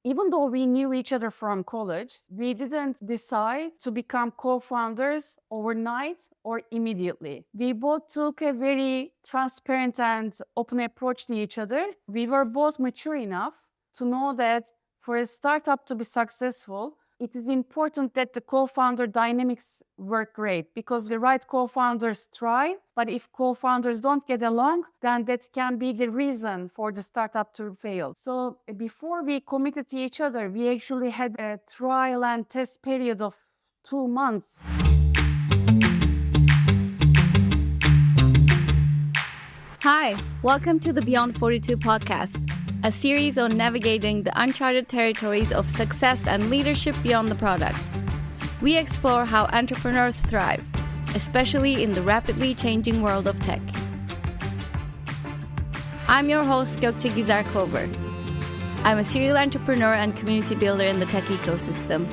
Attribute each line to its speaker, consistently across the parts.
Speaker 1: even though we knew each other from college, we didn't decide to become co-founders overnight or immediately. We both took a very transparent and open approach to each other. We were both mature enough to know that for a startup to be successful, it is important that the co-founder dynamics work great, because the right co-founders thrive. But if co-founders don't get along, then that can be the reason for the startup to fail. So before we committed to each other, we actually had a trial and test period of 2 months.
Speaker 2: Hi, welcome to the Beyond 42 podcast, a series on navigating the uncharted territories of success and leadership beyond the product. We explore how entrepreneurs thrive, especially in the rapidly changing world of tech. I'm your host, Gökçe Gizar Clover. I'm a serial entrepreneur and community builder in the tech ecosystem,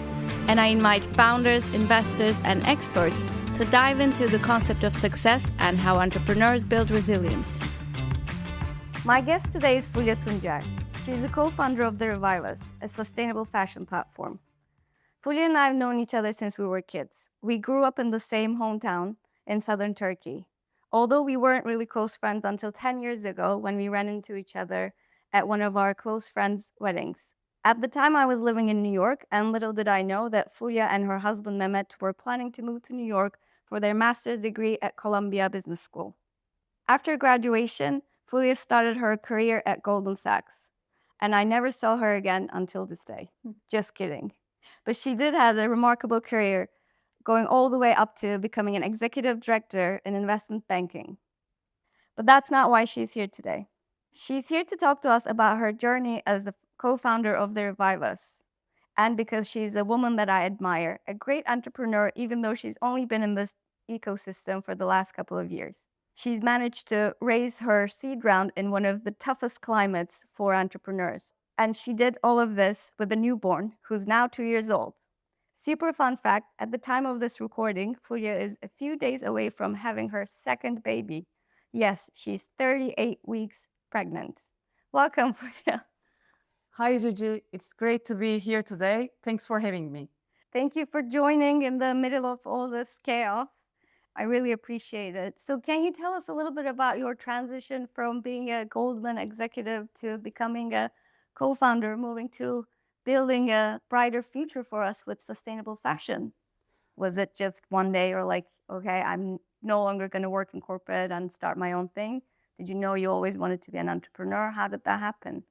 Speaker 2: and I invite founders, investors, and experts to dive into the concept of success and how entrepreneurs build resilience. My guest today is Fulya Tuncer. She's the co-founder of The Revivas, a sustainable fashion platform. Fulya and I have known each other since we were kids. We grew up in the same hometown in southern Turkey, although we weren't really close friends until 10 years ago when we ran into each other at one of our close friends' weddings. At the time, I was living in New York, and little did I know that Fulya and her husband Mehmet were planning to move to New York for their master's degree at Columbia Business School. After graduation, Fulya started her career at Goldman Sachs, and I never saw her again until this day. Just kidding. But she did have a remarkable career, going all the way up to becoming an executive director in investment banking. But that's not why she's here today. She's here to talk to us about her journey as the co-founder of The Revivas, and because she's a woman that I admire, a great entrepreneur, even though she's only been in this ecosystem for the last couple of years. She's managed to raise her seed round in one of the toughest climates for entrepreneurs. And she did all of this with a newborn who's now 2 years old. Super fun fact, at the time of this recording, Fulya is a few days away from having her second baby. Yes, she's 38 weeks pregnant. Welcome, Fulya.
Speaker 1: Hi, Gigi. It's great to be here today. Thanks for having me.
Speaker 2: Thank you for joining in the middle of all this chaos. I really appreciate it. So can you tell us a little bit about your transition from being a Goldman executive to becoming a co-founder, moving to building a brighter future for us with sustainable fashion? Was it just one day or like, okay, I'm no longer going to work in corporate and start my own thing? Did you know you always wanted to be an entrepreneur? How did that happen?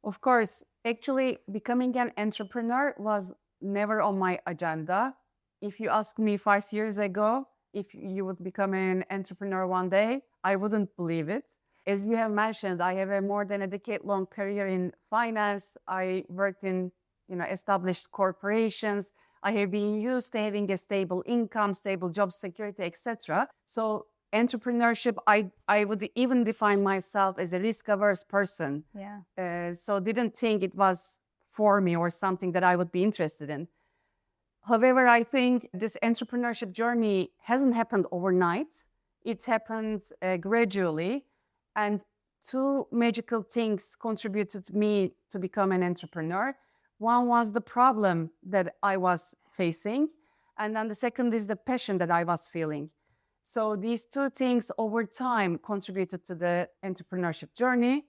Speaker 1: Of course, actually, becoming an entrepreneur was never on my agenda. If you asked me 5 years ago if you would become an entrepreneur one day, I wouldn't believe it. As you have mentioned, I have a more than a decade-long career in finance. I worked in established corporations. I have been used to having a stable income, stable job security, etc. So entrepreneurship, I would even define myself as a risk-averse person.
Speaker 2: Yeah.
Speaker 1: So didn't think it was for me or something that I would be interested in. However, I think this entrepreneurship journey hasn't happened overnight. It happened gradually. And two magical things contributed me to become an entrepreneur. One was the problem that I was facing. And then the second is the passion that I was feeling. So these two things over time contributed to the entrepreneurship journey.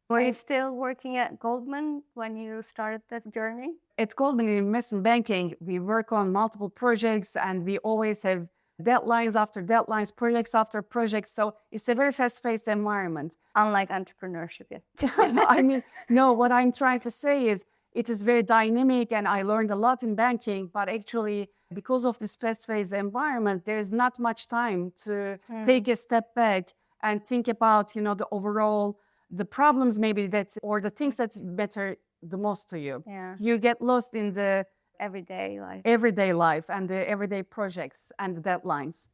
Speaker 2: Were you still working at Goldman when you started that journey?
Speaker 1: At Goldman in investment banking, we work on multiple projects and we always have deadlines after deadlines, projects after projects. So it's a very fast-paced environment.
Speaker 2: Unlike entrepreneurship, yeah.
Speaker 1: I mean, no, what I'm trying to say is it is very dynamic and I learned a lot in banking, but actually because of this fast-paced environment, there is not much time to take a step back and think about, the overall, the problems maybe or the things that matter the most to you.
Speaker 2: Yeah.
Speaker 1: You get lost in the
Speaker 2: everyday
Speaker 1: life and the everyday projects and the deadlines.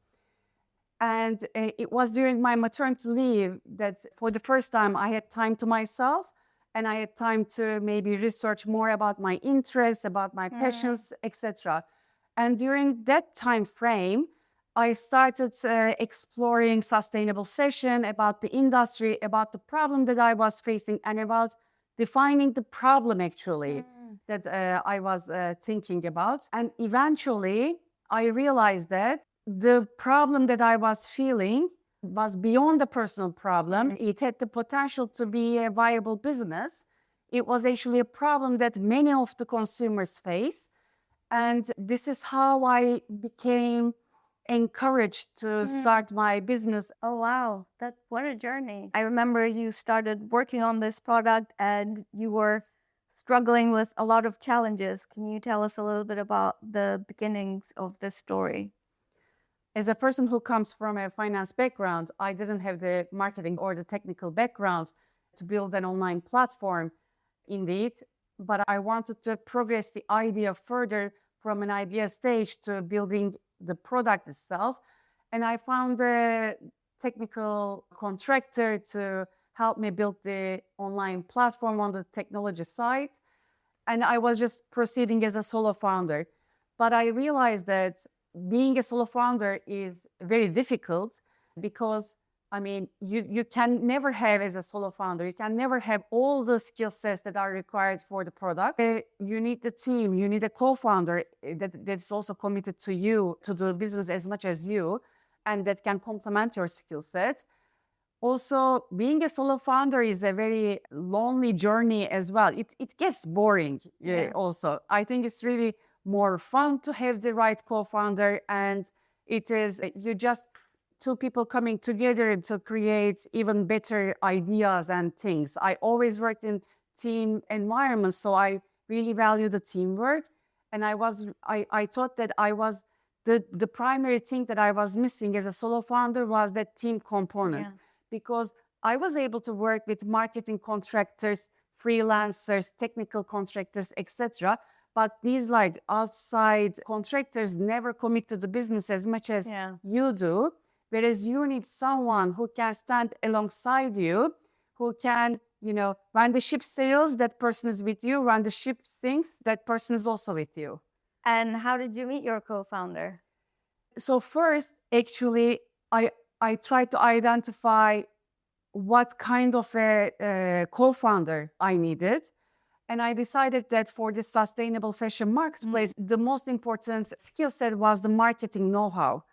Speaker 1: And it was during my maternity leave that for the first time I had time to myself and I had time to maybe research more about my interests, about my passions, etc. And during that time frame, I started exploring sustainable fashion, about the industry, about the problem that I was facing, and about defining the problem actually that I was thinking about. And eventually I realized that the problem that I was feeling was beyond the personal problem. It had the potential to be a viable business. It was actually a problem that many of the consumers face. And this is how I became encouraged to start my business.
Speaker 2: Oh, wow. What a journey. I remember you started working on this product and you were struggling with a lot of challenges. Can you tell us a little bit about the beginnings of this story?
Speaker 1: As a person who comes from a finance background, I didn't have the marketing or the technical background to build an online platform, indeed, but I wanted to progress the idea further from an idea stage to building the product itself. And I found a technical contractor to help me build the online platform on the technology side. And I was just proceeding as a solo founder. But I realized that being a solo founder is very difficult because, I mean, you can never have, as a solo founder, you can never have all the skill sets that are required for the product. You need the team, you need a co-founder that's also committed to you, to the business as much as you, and that can complement your skill set. Also, being a solo founder is a very lonely journey as well. It gets boring also. I think it's really more fun to have the right co-founder, and it is you just two people coming together to create even better ideas and things. I always worked in team environments, so I really value the teamwork. And I thought that I was the primary thing that I was missing as a solo founder was that team component, because I was able to work with marketing contractors, freelancers, technical contractors, etc. But these like outside contractors never commit to the business as much as you do. Whereas you need someone who can stand alongside you, who can, when the ship sails, that person is with you. When the ship sinks, that person is also with you.
Speaker 2: And how did you meet your co-founder?
Speaker 1: So first, actually, I tried to identify what kind of a co-founder I needed. And I decided that for this sustainable fashion marketplace, the most important skill set was the marketing know-how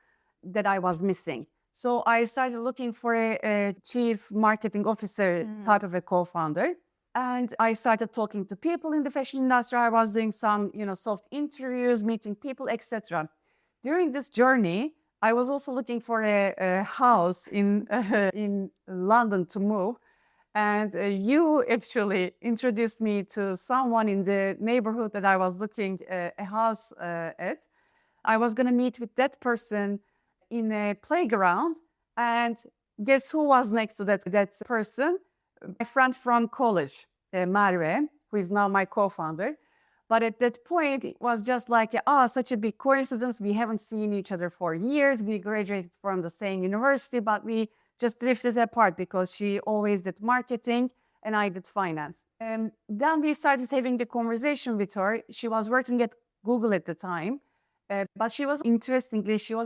Speaker 1: that I was missing. So I started looking for a chief marketing officer type of a co-founder. And I started talking to people in the fashion industry. I was doing some, soft interviews, meeting people, etc. During this journey, I was also looking for a house in London to move. And you actually introduced me to someone in the neighborhood that I was looking a house at. I was going to meet with that person in a playground. And guess who was next to that person? My friend from college, Marve, who is now my co-founder. But at that point, it was just like, such a big coincidence. We haven't seen each other for years. We graduated from the same university, but we just drifted apart because she always did marketing and I did finance. And then we started having the conversation with her. She was working at Google at the time, but she was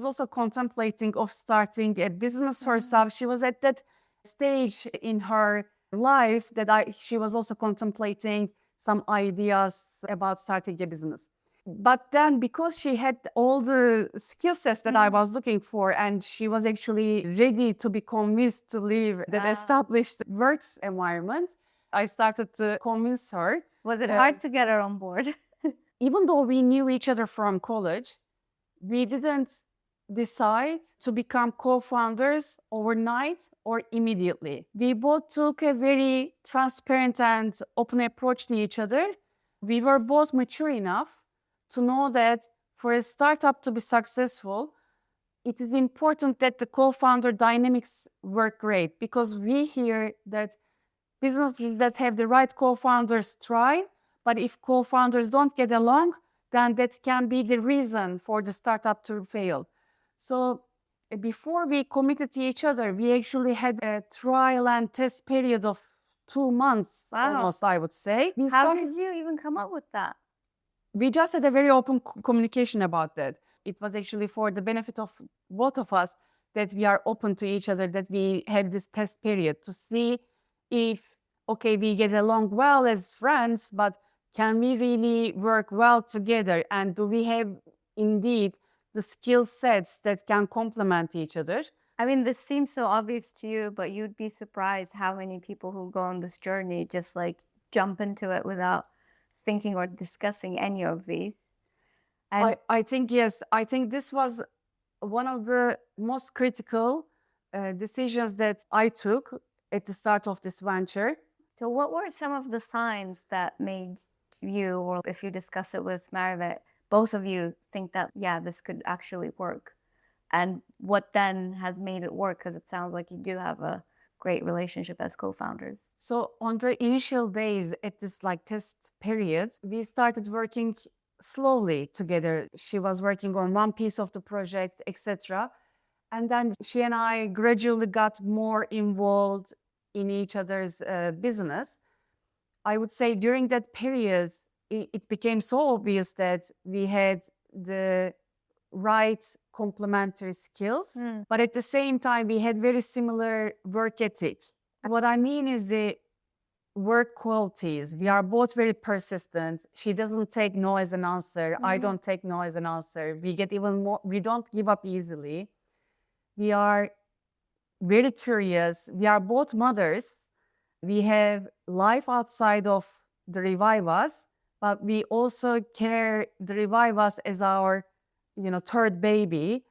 Speaker 1: also contemplating of starting a business herself. She was at that stage in her life that she was also contemplating some ideas about starting a business. But then because she had all the skill sets that I was looking for, and she was actually ready to be convinced to leave the established works environment, I started to convince her.
Speaker 2: Was it hard to get her on board?
Speaker 1: Even though we knew each other from college, we didn't decide to become co-founders overnight or immediately. We both took a very transparent and open approach to each other. We were both mature enough to know that for a startup to be successful, it is important that the co-founder dynamics work great, because we hear that businesses that have the right co-founders thrive, but if co-founders don't get along, then that can be the reason for the startup to fail. So before we committed to each other, we actually had a trial and test period of 2 months, almost, I would say.
Speaker 2: How did you even come up with that?
Speaker 1: We just had a very open communication about that. It was actually for the benefit of both of us that we are open to each other, that we had this test period to see if, okay, we get along well as friends, but can we really work well together? And do we have indeed the skill sets that can complement each other?
Speaker 2: I mean, this seems so obvious to you, but you'd be surprised how many people who go on this journey just like jump into it without thinking or discussing any of these. And
Speaker 1: I think, yes, I think this was one of the most critical decisions that I took at the start of this venture.
Speaker 2: so what were some of the signs that made you, or if you discuss it with Marivet, both of you think that, yeah, this could actually work? And what then has made it work? Because it sounds like you do have a great relationship as co-founders.
Speaker 1: So on the initial days at this like test period, we started working slowly together. She was working on one piece of the project, etc. And then she and I gradually got more involved in each other's business. I would say during that period, it became so obvious that we had the right complementary skills, but at the same time, we had very similar work ethic. What I mean is the work qualities. We are both very persistent. She doesn't take no as an answer. I don't take no as an answer. We get even more, we don't give up easily. We are very curious. We are both mothers. We have life outside of the Revivas, but we also care the Revivas as our, third baby.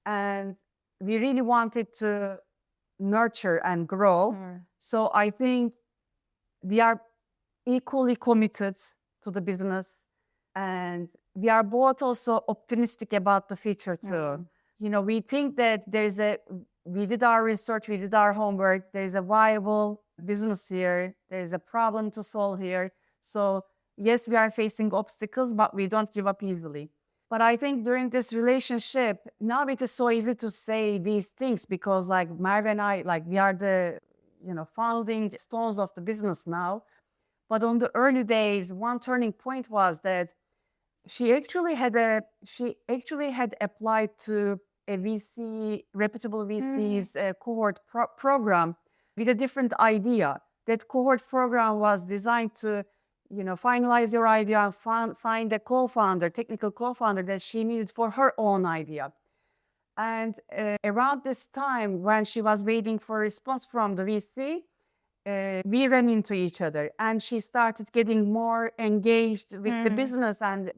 Speaker 1: And we really wanted to nurture and grow. So I think we are equally committed to the business, and we are both also optimistic about the future too. We think that we did our research, we did our homework, there's a viable business here, there's a problem to solve here. So yes, we are facing obstacles, but we don't give up easily. But I think during this relationship, now it is so easy to say these things because like Merve and I, like we are the, founding stones of the business now. But on the early days, one turning point was that she actually had applied to a reputable VC's cohort program with a different idea. That cohort program was designed to, finalize your idea and find a technical co-founder that she needed for her own idea. And around this time, when she was waiting for a response from the VC, we ran into each other, and she started getting more engaged with the business and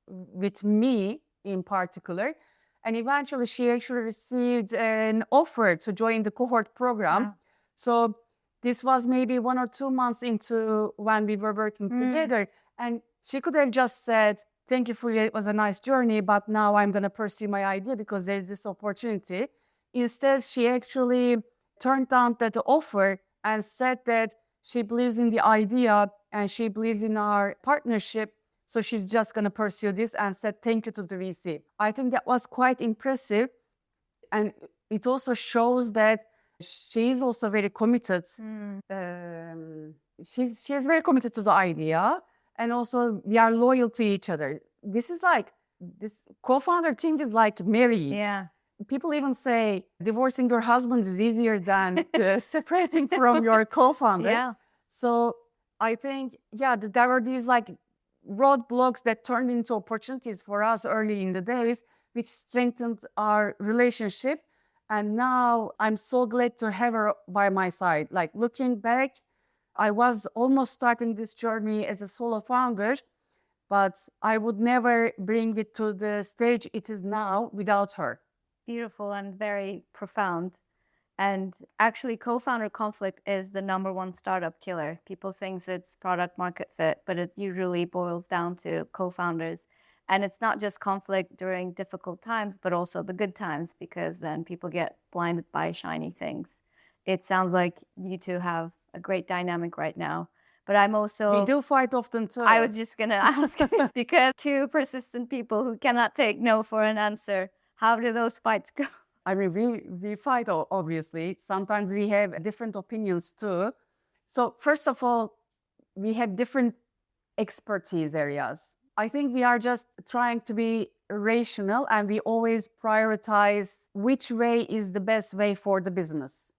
Speaker 1: with me in particular. And eventually, she actually received an offer to join the cohort program. Wow. So this was maybe 1 or 2 months into when we were working together. And she could have just said, thank you, Fulya, it was a nice journey, but now I'm going to pursue my idea because there's this opportunity. Instead, she actually turned down that offer and said that she believes in the idea and she believes in our partnership. So she's just going to pursue this and said thank you to the VC. I think that was quite impressive. And it also shows that she is also very committed. She's very committed to the idea. And also we are loyal to each other. This co-founder thing is like marriage.
Speaker 2: Yeah.
Speaker 1: People even say divorcing your husband is easier than separating from your co-founder.
Speaker 2: Yeah.
Speaker 1: So I think, there were these like roadblocks that turned into opportunities for us early in the days, which strengthened our relationship. And now I'm so glad to have her by my side. Like looking back, I was almost starting this journey as a solo founder, but I would never bring it to the stage it is now without her.
Speaker 2: Beautiful and very profound. And actually, co-founder conflict is the #1 startup killer. People think it's product market fit, but it usually boils down to co-founders. And it's not just conflict during difficult times, but also the good times, because then people get blinded by shiny things. It sounds like you two have a great dynamic right now. But I'm also...
Speaker 1: We do fight often too.
Speaker 2: I was just going to ask, because two persistent people who cannot take no for an answer, how do those fights go?
Speaker 1: I mean, we fight, obviously. Sometimes we have different opinions too. So first of all, we have different expertise areas. I think we are just trying to be rational, and we always prioritize which way is the best way for the business.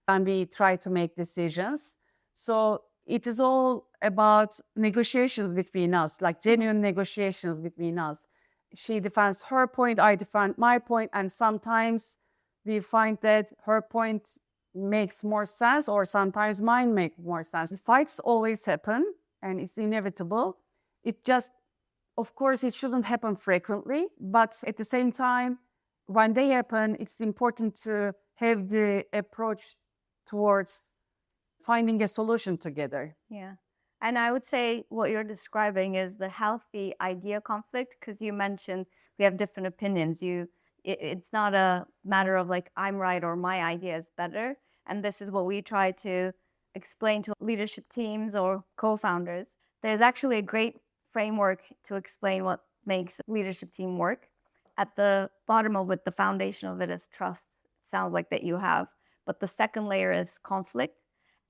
Speaker 1: And we try to make decisions. So it is all about negotiations between us, like genuine negotiations between us. She defends her point, I defend my point, and sometimes we find that her point makes more sense, or sometimes mine make more sense. Fights always happen, and it's inevitable. It just, of course, it shouldn't happen frequently, but at the same time, when they happen, it's important to have the approach towards finding a solution together.
Speaker 2: Yeah. And I would say what you're describing is the healthy idea conflict, because you mentioned we have different opinions. It's not a matter of like, I'm right or my idea is better. And this is what we try to explain to leadership teams or co-founders. There's actually a great framework to explain what makes leadership team work. At the bottom of it, the foundation of it is trust. It sounds like that you have. But the second layer is conflict.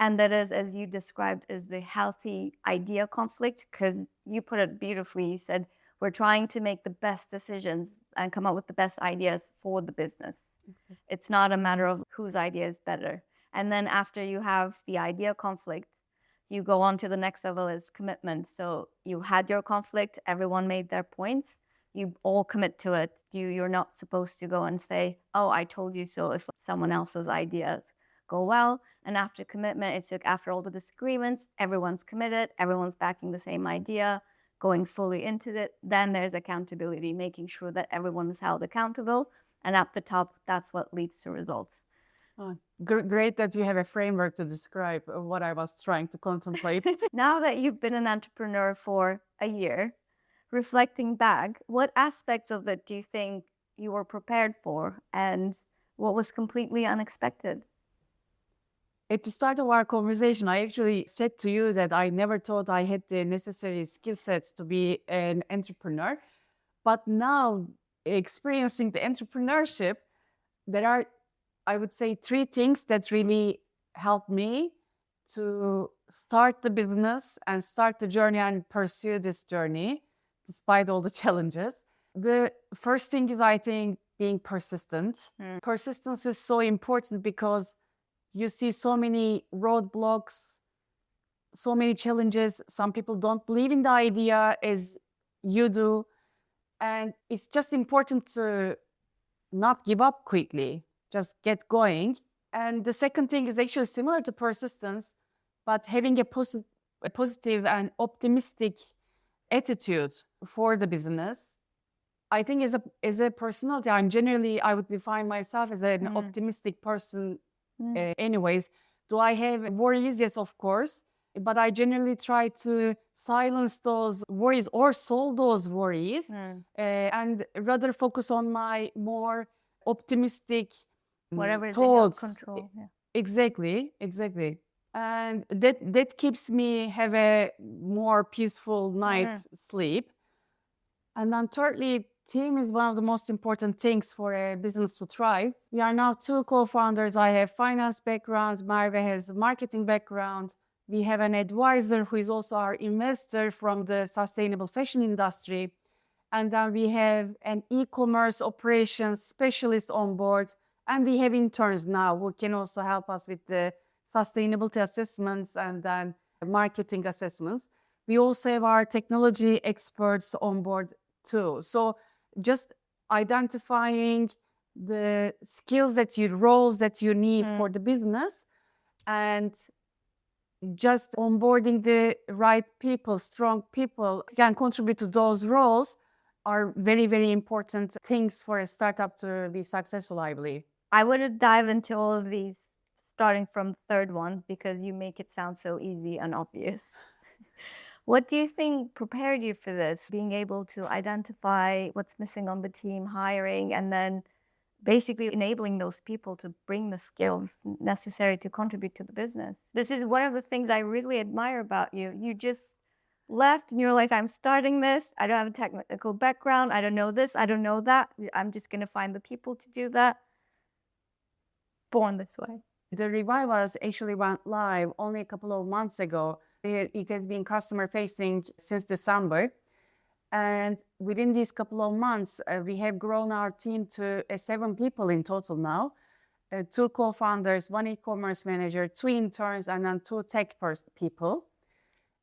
Speaker 2: And that is, as you described, is the healthy idea conflict, because you put it beautifully. You said, we're trying to make the best decisions and come up with the best ideas for the business. Okay. It's not a matter of whose idea is better. And then after you have the idea conflict, you go on to the next level is commitment. So you had your conflict, everyone made their points, you all commit to it. You're not supposed to go and say, oh, I told you so, if someone else's ideas go well. And after commitment, it's like after all the disagreements, everyone's committed, everyone's backing the same idea, going fully into it. Then there's accountability, making sure that everyone is held accountable. And at the top, that's what leads to results.
Speaker 1: Oh, great that you have a framework to describe what I was trying to contemplate.
Speaker 2: Now that you've been an entrepreneur for a year, reflecting back, what aspects of it do you think you were prepared for, and what was completely unexpected?
Speaker 1: At the start of our conversation, I actually said to you that I never thought I had the necessary skill sets to be an entrepreneur. But now, experiencing the entrepreneurship, there are, I would say, 3 things that really helped me to start the business and start the journey and pursue this journey, despite all the challenges. The first thing is, I think, being persistent. Persistence is so important because you see so many roadblocks, so many challenges. Some people don't believe in the idea as you do. And it's just important to not give up quickly, just get going. And the second thing is actually similar to persistence, but having a positive and optimistic attitude for the business. I think as a personality, I would define myself as an optimistic person. Anyways, do I have worries? Yes, of course. But I generally try to silence those worries or solve those worries and rather focus on my more optimistic
Speaker 2: whatever is
Speaker 1: thoughts.
Speaker 2: In your control. Yeah.
Speaker 1: Exactly. And that keeps me have a more peaceful night's sleep. And then thirdly, team is one of the most important things for a business to thrive. We are now 2 co-founders. I have finance background. Marve has marketing background. We have an advisor who is also our investor from the sustainable fashion industry. And then we have an e-commerce operations specialist on board. And we have interns now who can also help us with the sustainability assessments and then marketing assessments. We also have our technology experts on board too. So just identifying the skills roles that you need for the business, and just onboarding the right people, strong people can contribute to those roles are very, very important things for a startup to be successful, I believe.
Speaker 2: I want to dive into all of these, starting from the third one, because you make it sound so easy and obvious. What do you think prepared you for this? Being able to identify what's missing on the team, hiring, and then basically enabling those people to bring the skills necessary to contribute to the business. This is one of the things I really admire about you. You just left and you're like, I'm starting this. I don't have a technical background. I don't know this. I don't know that. I'm just going to find the people to do that. Born this way.
Speaker 1: The Revivas actually went live only a couple of months ago. It has been customer facing since December. And within these couple of months, we have grown our team to 7 people in total now. two co-founders, one e-commerce manager, two interns, and then two tech people.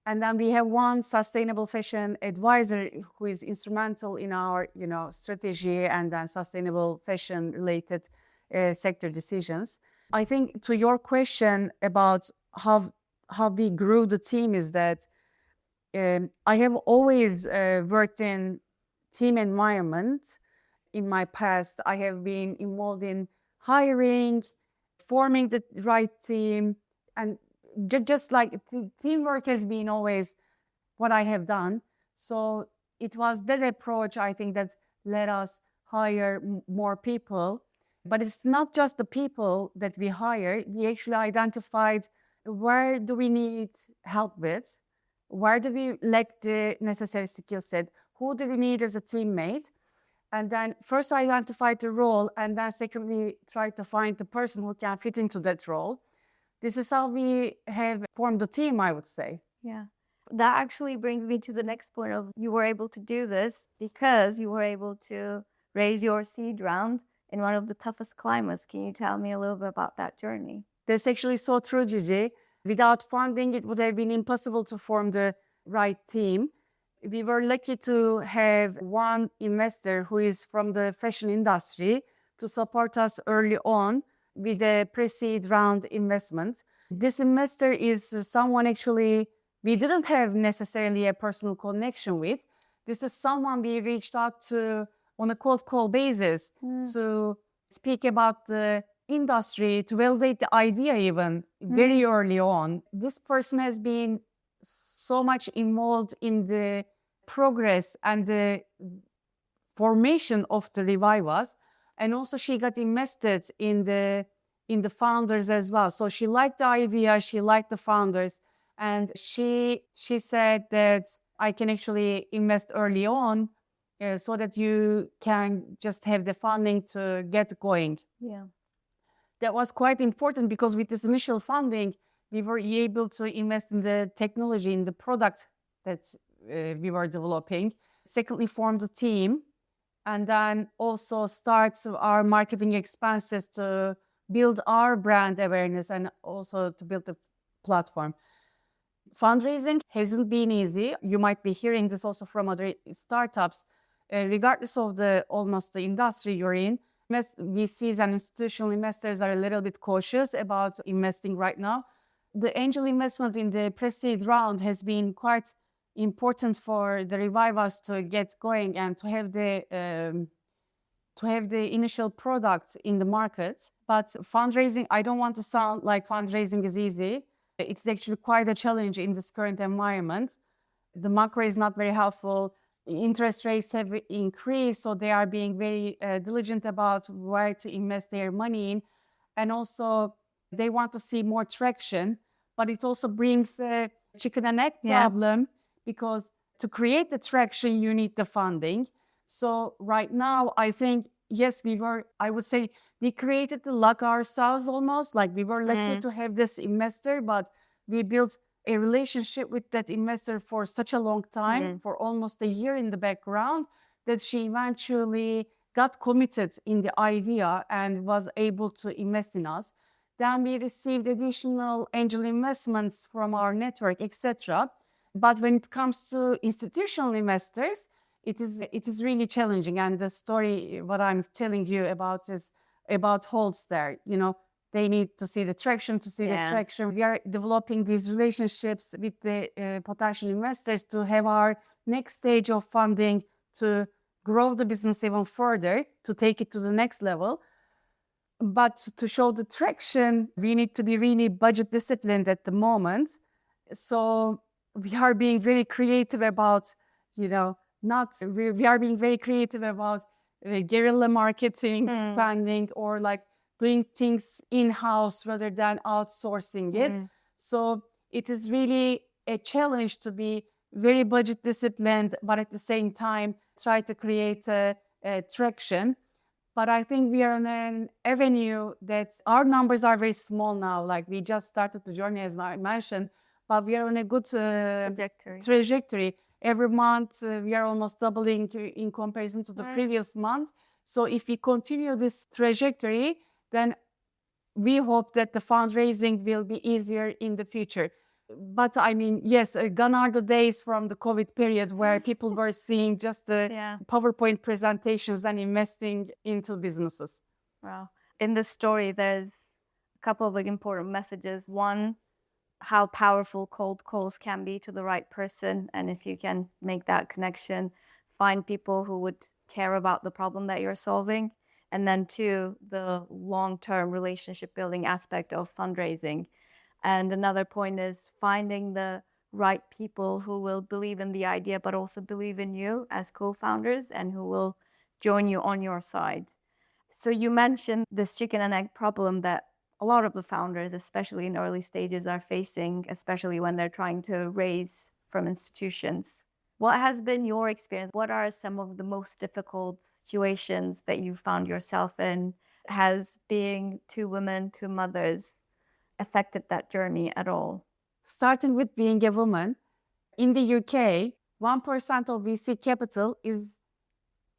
Speaker 1: And then we have one sustainable fashion advisor who is instrumental in our, strategy and then sustainable fashion related sector decisions. I think to your question about how we grew the team is that I have always worked in team environment. In my past, I have been involved in hiring, forming the right team, and just like teamwork has been always what I have done. So it was that approach, I think, that let us hire more people. But it's not just the people that we hire. We actually identified where do we need help with, where do we lack the necessary skill set, who do we need as a teammate. And then first identified the role, and then secondly, try to find the person who can fit into that role. This is how we have formed the team, I would say.
Speaker 2: Yeah. That actually brings me to the next point of you were able to do this because you were able to raise your seed round in one of the toughest climates. Can you tell me a little bit about that journey?
Speaker 1: That's actually so true, Gigi. Without funding, it would have been impossible to form the right team. We were lucky to have one investor who is from the fashion industry to support us early on with a pre-seed round investment. This investor is someone actually we didn't have necessarily a personal connection with. This is someone we reached out to on a cold call basis to speak about the industry, to validate the idea even very early on. This person has been so much involved in the progress and the formation of the Revivas. And also she got invested in the founders as well. So she liked the idea, she liked the founders, and she said that I can actually invest early on so that you can just have the funding to get going.
Speaker 2: Yeah.
Speaker 1: That was quite important because with this initial funding, we were able to invest in the technology, in the product that we were developing. Secondly, form the team, and then also start our marketing expenses to build our brand awareness and also to build the platform. Fundraising hasn't been easy. You might be hearing this also from other startups. Regardless of the industry you're in, VCs and institutional investors are a little bit cautious about investing right now. The angel investment in the pre-seed round has been quite important for the Revivas to get going and to have the initial product in the market. But fundraising, I don't want to sound like fundraising is easy. It's actually quite a challenge in this current environment. The macro is not very helpful. Interest rates have increased, so they are being very diligent about where to invest their money in. And also, they want to see more traction. But it also brings a chicken and egg problem because to create the traction, you need the funding. So right now, I think, yes, I would say we created the luck ourselves almost. Like we were lucky to have this investor, but we built a relationship with that investor for such a long time, for almost a year in the background, that she eventually got committed in the idea and was able to invest in us. Then we received additional angel investments from our network, etc. But when it comes to institutional investors, it is really challenging. And the story, what I'm telling you about is about holds there. They need to see the traction, We are developing these relationships with the potential investors to have our next stage of funding to grow the business even further, to take it to the next level. But to show the traction, we need to be really budget disciplined at the moment. So we are being very creative about, we are being very creative about guerrilla marketing, spending, or like doing things in-house rather than outsourcing it. So it is really a challenge to be very budget disciplined, but at the same time, try to create a traction. But I think we are on an avenue that our numbers are very small now. Like we just started the journey, as I mentioned, but we are on a good trajectory. Every month, we are almost doubling in comparison to the previous month. So if we continue this trajectory, then we hope that the fundraising will be easier in the future. But I mean, yes, gone are the days from the COVID period where people were seeing just the PowerPoint presentations and investing into businesses.
Speaker 2: Wow. In this story, there's a couple of important messages. One, how powerful cold calls can be to the right person. And if you can make that connection, find people who would care about the problem that you're solving. And then two, the long-term relationship building aspect of fundraising. And another point is finding the right people who will believe in the idea, but also believe in you as co-founders and who will join you on your side. So you mentioned this chicken and egg problem that a lot of the founders, especially in early stages, are facing, especially when they're trying to raise from institutions. What has been your experience? What are some of the most difficult situations that you found yourself in? Has being two women, two mothers affected that journey at all?
Speaker 1: Starting with being a woman, in the UK, 1% of VC capital is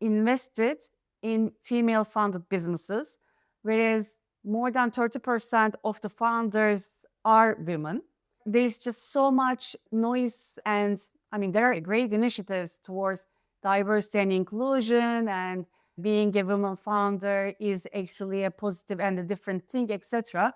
Speaker 1: invested in female-funded businesses, whereas more than 30% of the founders are women. There's just so much noise, and I mean, there are great initiatives towards diversity and inclusion, and being a woman founder is actually a positive and a different thing, etc.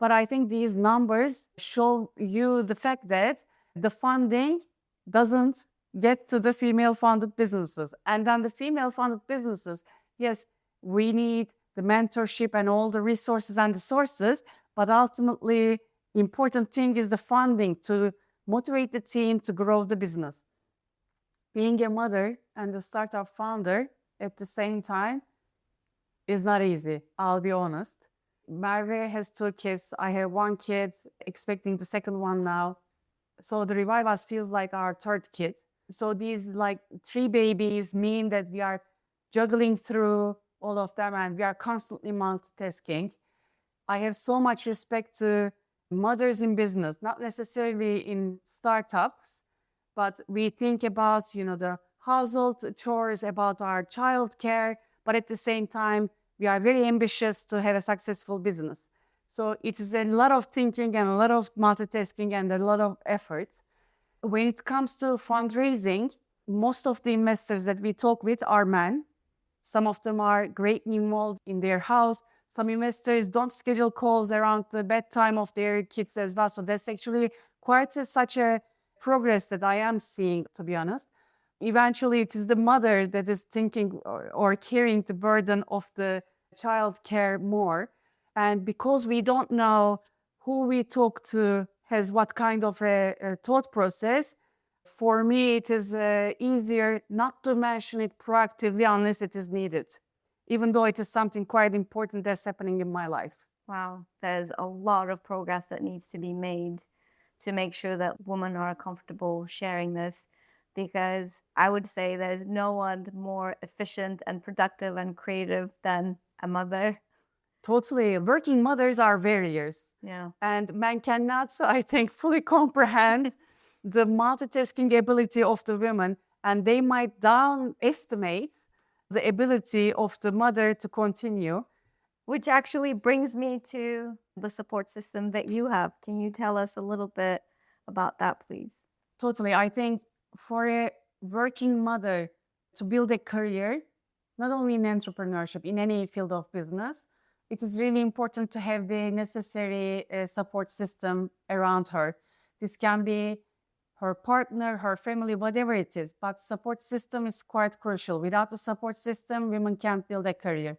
Speaker 1: But I think these numbers show you the fact that the funding doesn't get to the female-funded businesses. And then the female-funded businesses, yes, we need the mentorship and all the resources and the sources, but ultimately, important thing is the funding to motivate the team to grow the business. Being a mother and a startup founder at the same time is not easy, I'll be honest. Merve has 2 kids. I have 1 kid, expecting the second one now. So the Revivas feels like our 3rd kid. So these 3 babies mean that we are juggling through all of them and we are constantly multitasking. I have so much respect to mothers in business, not necessarily in startups, but we think about, the household chores, about our child care, but at the same time, we are very ambitious to have a successful business. So it is a lot of thinking and a lot of multitasking and a lot of effort. When it comes to fundraising, most of the investors that we talk with are men. Some of them are greatly involved in their house. Some investors don't schedule calls around the bedtime of their kids as well. So that's actually quite such a progress that I am seeing, to be honest. Eventually, it is the mother that is thinking or carrying the burden of the child care more. And because we don't know who we talk to has what kind of a thought process, for me, it is easier not to mention it proactively unless it is needed, even though it is something quite important that's happening in my life.
Speaker 2: Wow, there's a lot of progress that needs to be made to make sure that women are comfortable sharing this, because I would say there's no one more efficient and productive and creative than a mother.
Speaker 1: Totally. Working mothers are warriors.
Speaker 2: Yeah.
Speaker 1: And men cannot, I think, fully comprehend the multitasking ability of the women, and they might down-estimate the ability of the mother to continue.
Speaker 2: Which actually brings me to the support system that you have. Can you tell us a little bit about that, please?
Speaker 1: Totally. I think for a working mother to build a career, not only in entrepreneurship, in any field of business, it is really important to have the necessary support system around her. This can be her partner, her family, whatever it is, but support system is quite crucial. Without the support system, women can't build a career.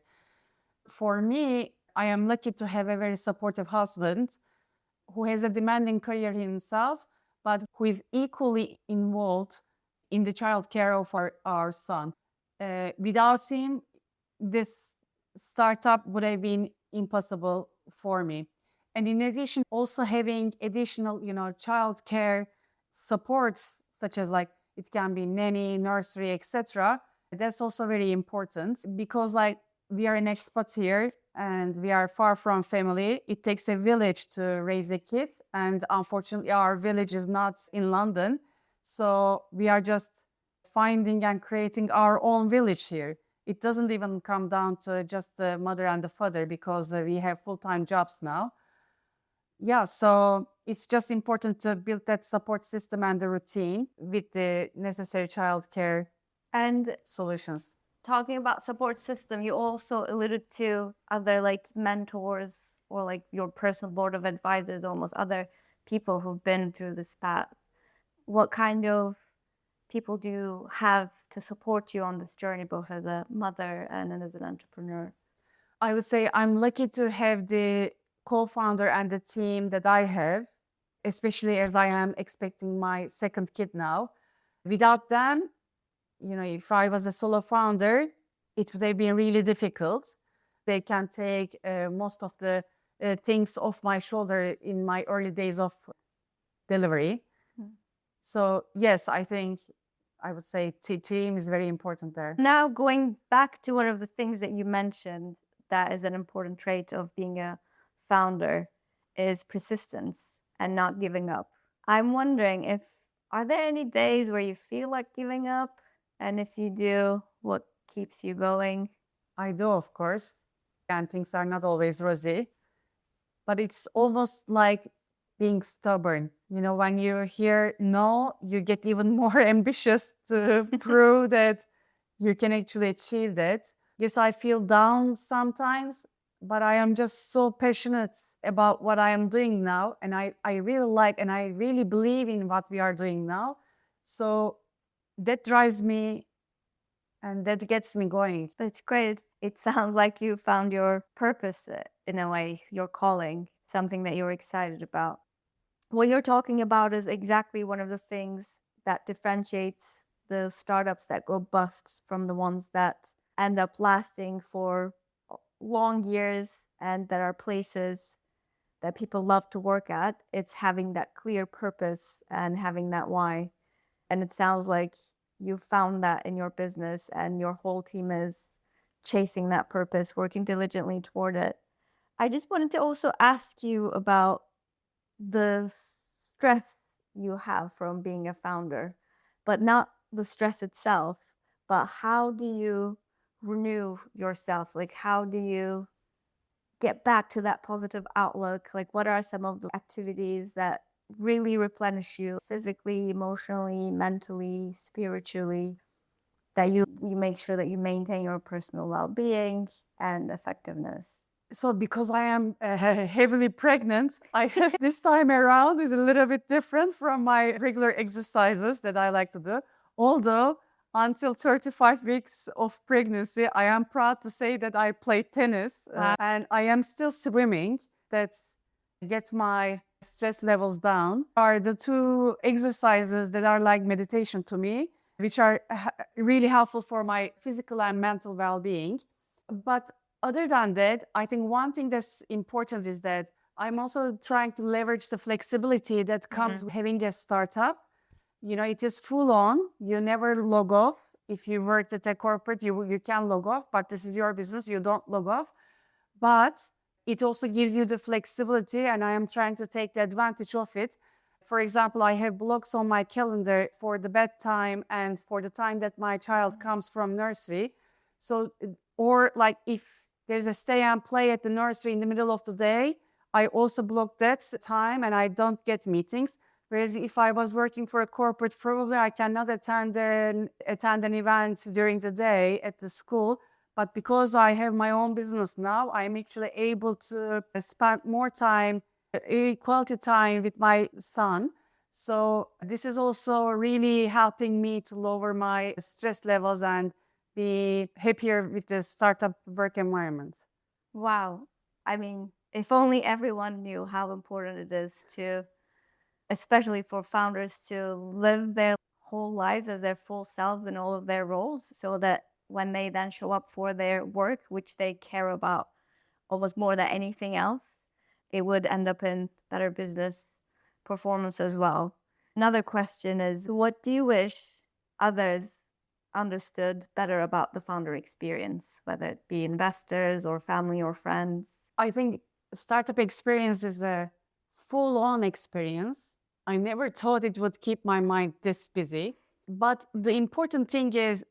Speaker 1: For me, I am lucky to have a very supportive husband who has a demanding career himself, but who is equally involved in the child care of our son. Without him, this startup would have been impossible for me. And in addition, also having additional, child care supports, such as it can be nanny, nursery, etc. That's also very important because we are an expat here and we are far from family. It takes a village to raise a kid. And unfortunately, our village is not in London. So we are just finding and creating our own village here. It doesn't even come down to just the mother and the father, because we have full-time jobs now. Yeah, so it's just important to build that support system and the routine with the necessary childcare
Speaker 2: And
Speaker 1: solutions.
Speaker 2: talking about support system, you also alluded to other like mentors or like your personal board of advisors, almost other people who've been through this path. What kind of people do you have to support you on this journey, both as a mother and as an entrepreneur?
Speaker 1: I would say I'm lucky to have the co-founder and the team that I have, especially as I am expecting my second kid now. Without them, if I was a solo founder, it would have been really difficult. They can take most of the things off my shoulder in my early days of delivery. So yes, I think I would say team is very important there.
Speaker 2: Now, going back to one of the things that you mentioned that is an important trait of being a founder is persistence and not giving up. I'm wondering, are there any days where you feel like giving up? And if you do, what keeps you going?
Speaker 1: I do, of course, and things are not always rosy, but it's almost like being stubborn. When you hear no, you get even more ambitious to prove that you can actually achieve that. Yes, I feel down sometimes, but I am just so passionate about what I am doing now. And I really like and I really believe in what we are doing now. So that drives me and that gets me going.
Speaker 2: That's great. It sounds like you found your purpose in a way, your calling, something that you're excited about. What you're talking about is exactly one of the things that differentiates the startups that go bust from the ones that end up lasting for long years and that are places that people love to work at. It's having that clear purpose and having that why. And it sounds like you found that in your business and your whole team is chasing that purpose, working diligently toward it. I just wanted to also ask you about the stress you have from being a founder, but not the stress itself, but how do you renew yourself? Like, how do you get back to that positive outlook? Like, what are some of the activities that really replenish you physically, emotionally, mentally, spiritually, that you make sure that you maintain your personal well-being and effectiveness?
Speaker 1: So because I am heavily pregnant, this time around is a little bit different from my regular exercises that I like to do. Although until 35 weeks of pregnancy, I am proud to say that I play tennis and I am still swimming. That's get my stress levels down. Are the two exercises that are like meditation to me, which are really helpful for my physical and mental well-being. But other than that, I think one thing that's important is that I'm also trying to leverage the flexibility that comes with having a startup. It is full on. You never log off. If you worked at a corporate, you can log off, but this is your business. You don't log off. But it also gives you the flexibility, and I am trying to take the advantage of it. For example, I have blocks on my calendar for the bedtime and for the time that my child comes from nursery. So, or like if there's a stay and play at the nursery in the middle of the day, I also block that time and I don't get meetings. Whereas if I was working for a corporate, probably I cannot attend an event during the day at the school. But because I have my own business now, I'm actually able to spend more time, quality time with my son. So this is also really helping me to lower my stress levels and be happier with the startup work environment.
Speaker 2: Wow. I mean, if only everyone knew how important it is to, especially for founders, to live their whole lives as their full selves in all of their roles, so that when they then show up for their work, which they care about almost more than anything else, it would end up in better business performance as well. Another question is, what do you wish others understood better about the founder experience, whether it be investors or family or friends?
Speaker 1: I think startup experience is a full-on experience. I never thought it would keep my mind this busy. But the important thing is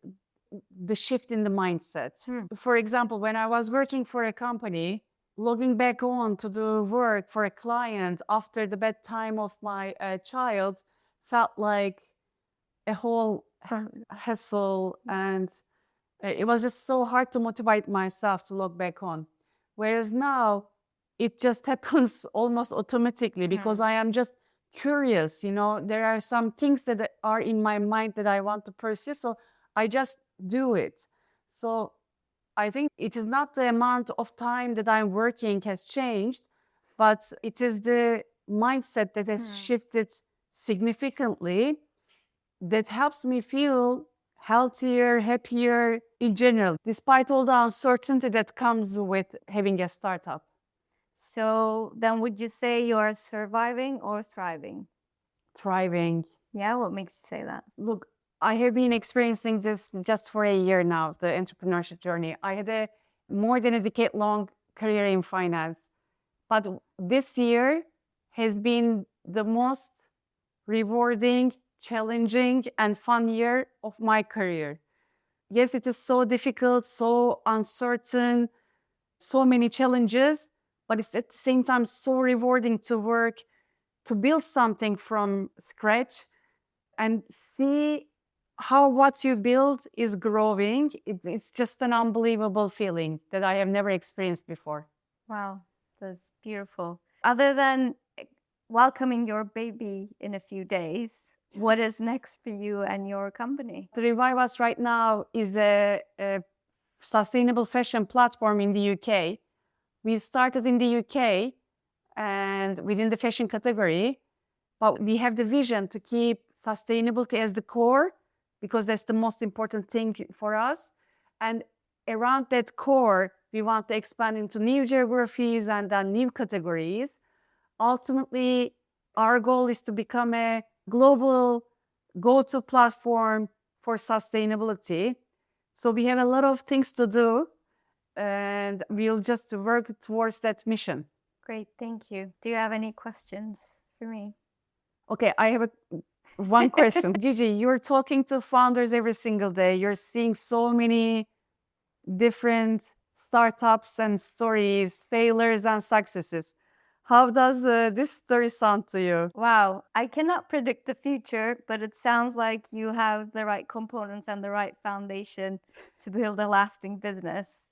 Speaker 1: the shift in the mindset. For example, when I was working for a company, logging back on to do work for a client after the bedtime of my child felt like a whole hassle, and it was just so hard to motivate myself to log back on. Whereas now, it just happens almost automatically because I am just curious. There are some things that are in my mind that I want to pursue, so I just do it. So I think it is not the amount of time that I'm working has changed, but it is the mindset that has shifted significantly that helps me feel healthier, happier in general, despite all the uncertainty that comes with having a startup.
Speaker 2: So then would you say you're surviving or thriving?
Speaker 1: Thriving.
Speaker 2: Yeah, what makes you say that?
Speaker 1: Look, I have been experiencing this just for a year now, the entrepreneurship journey. I had a more than a decade-long career in finance, but this year has been the most rewarding, challenging, and fun year of my career. Yes, it is so difficult, so uncertain, so many challenges, but it's at the same time so rewarding to work, to build something from scratch and see how what you build is growing. It's just an unbelievable feeling that I have never experienced before.
Speaker 2: Wow, that's beautiful. Other than welcoming your baby in a few days, what is next for you and your company?
Speaker 1: The Revivas right now is a sustainable fashion platform in the UK. We started in the UK and within the fashion category, but we have the vision to keep sustainability as the core because that's the most important thing for us. And around that core, we want to expand into new geographies and then new categories. Ultimately, our goal is to become a global go-to platform for sustainability. So we have a lot of things to do, and we'll just work towards that mission.
Speaker 2: Great, thank you. Do you have any questions for me?
Speaker 1: Okay, I have one question. Gigi, you're talking to founders every single day. You're seeing so many different startups and stories, failures and successes. How does this story sound to you?
Speaker 2: Wow, I cannot predict the future, but it sounds like you have the right components and the right foundation to build a lasting business,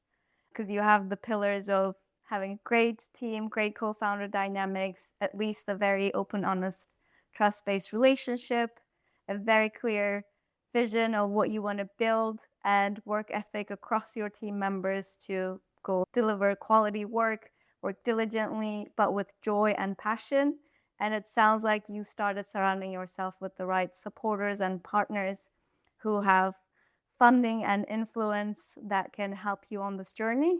Speaker 2: because you have the pillars of having a great team, great co-founder dynamics, at least a very open, honest, trust-based relationship, a very clear vision of what you want to build, and work ethic across your team members to go deliver quality work diligently, but with joy and passion. And it sounds like you started surrounding yourself with the right supporters and partners who have funding and influence that can help you on this journey.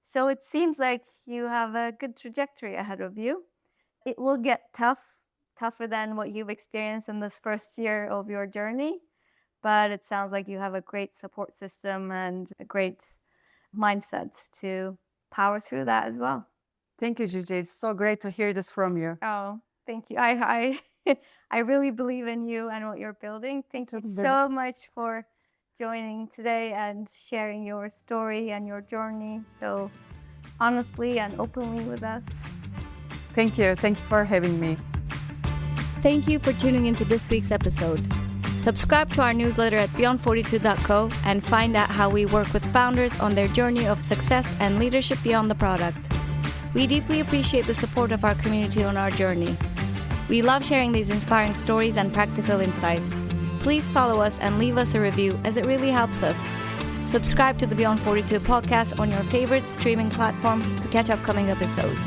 Speaker 2: So it seems like you have a good trajectory ahead of you. It will get tougher than what you've experienced in this first year of your journey, but it sounds like you have a great support system and a great mindset to power through that as well.
Speaker 1: Thank you, Gigi. It's so great to hear this from you.
Speaker 2: Oh, thank you. I really believe in you and what you're building. Thank you so much for joining today and sharing your story and your journey so honestly and openly with us.
Speaker 1: Thank you. Thank you for having me.
Speaker 2: Thank you for tuning into this week's episode. Subscribe to our newsletter at beyond42.co and find out how we work with founders on their journey of success and leadership beyond the product. We deeply appreciate the support of our community on our journey. We love sharing these inspiring stories and practical insights. Please follow us and leave us a review, as it really helps us. Subscribe to the Beyond 42 podcast on your favorite streaming platform to catch upcoming episodes.